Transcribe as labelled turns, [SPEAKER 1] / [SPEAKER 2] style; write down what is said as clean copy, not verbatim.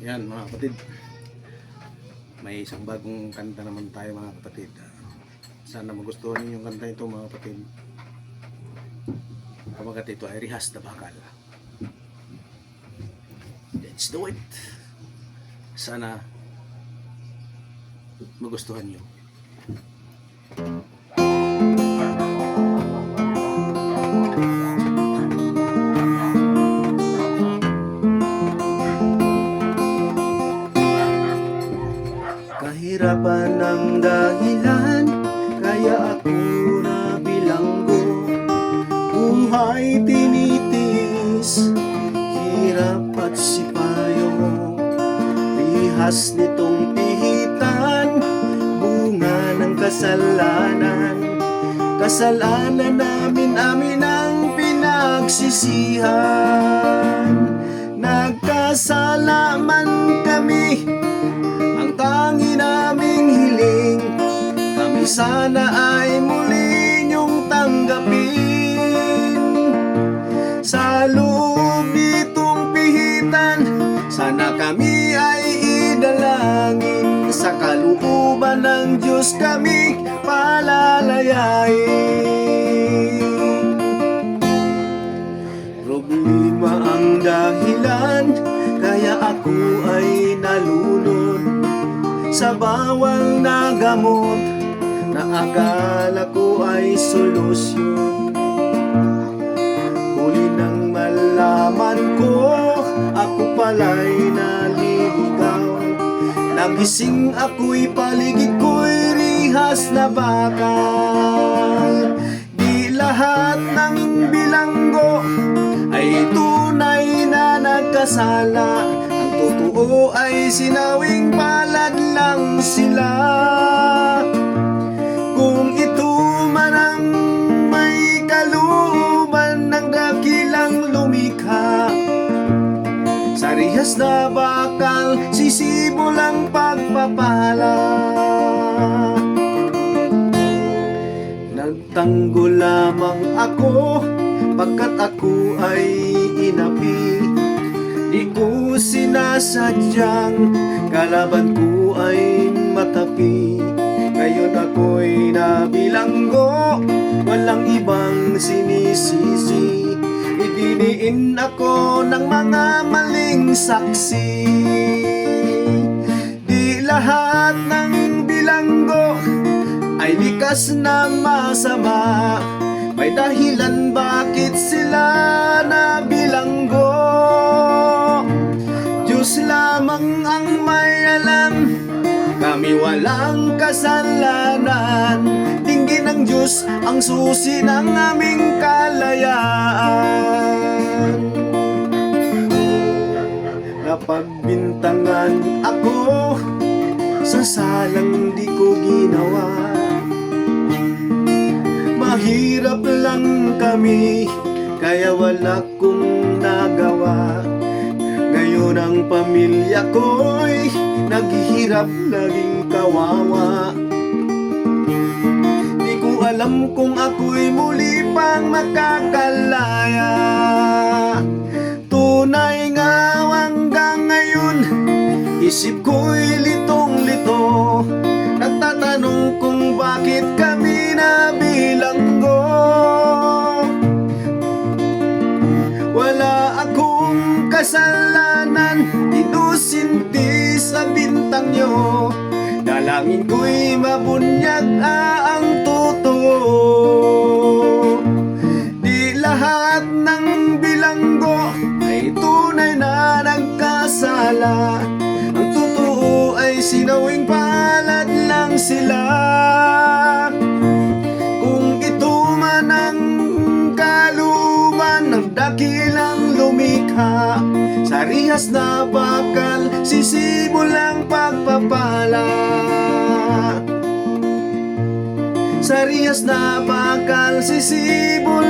[SPEAKER 1] Yan mga kapatid, may isang bagong kanta naman tayo mga kapatid. Sana magustuhan niyo yung kanta ito mga kapatid. Pamagat ito ay Rihas na Bakal. Let's do it. Sana magustuhan niyo. Kahirapan ang dahilan, kaya ako nabilanggo. Buhay tinitiis, hirap at sipayo. Rihas nitong pihitan, bunga ng kasalanan. Kasalanan namin, amin ang pinagsisihan. Nagkasala man kami, ang tangi naming hiling, kami sana ay muli niyong tanggapin. Sa loob nitong pihitan, sana kami ay idalangin. Sa kalooban ng Diyos kami palalayain. Problema ang dahilan, kaya ako ay nalulod sa bawal na gamot na akala ko ay solusyon. Huli nang malaman ko, ako pala'y naliligaw. Nagising ako'y paligid ko'y rihas na bakal. Di lahat ng bilanggo ay tunay na nagkasala. Ang totoo ay sinawing palad lang sila. Kung ito man ang may kalooban ng dakilang lumikha, sa rihas na bakal sisibol ang pagpapala. Nagtanggol lamang ako pagkat ako ay inapi. Di ko sinasadyang kalaban ko ay matapi. Ngayon ako'y nabilanggo, walang ibang sinisisi. Idiniin ako ng mga maling saksi. Di lahat ng bilanggo ay likas na masama. May dahilan bakit sila nabilanggo. Diyos lamang ang may alam, kami walang kasalanan. Dinggin ng Diyos ang susi ng aming kalayaan. Napagbintangan ako sa salang di ko ginawa. Mahirap lang kami, kaya wala kong nagawa. Ngayon ang pamilya ko'y naghihirap, naging kawawa. Di ko alam kung ako'y muli pang makakalaya. Tunay nga hanggang ngayon, isip ko'y litong-lito. Nagtatanong kung bakit kami nabilanggo. Wala akong kasalanan, inusinti sa bintang nyo. Dalangin ko'y mabunyag ang totoo. Di lahat ng bilanggo ay tunay na nagkasala. Ang totoo ay sinawing palad lang sila. Kung ito man ang kalooban ng dakilang lumikha, sa rihas na bakal sisibol ang pagpapala. Sa rihas na bakal sisibol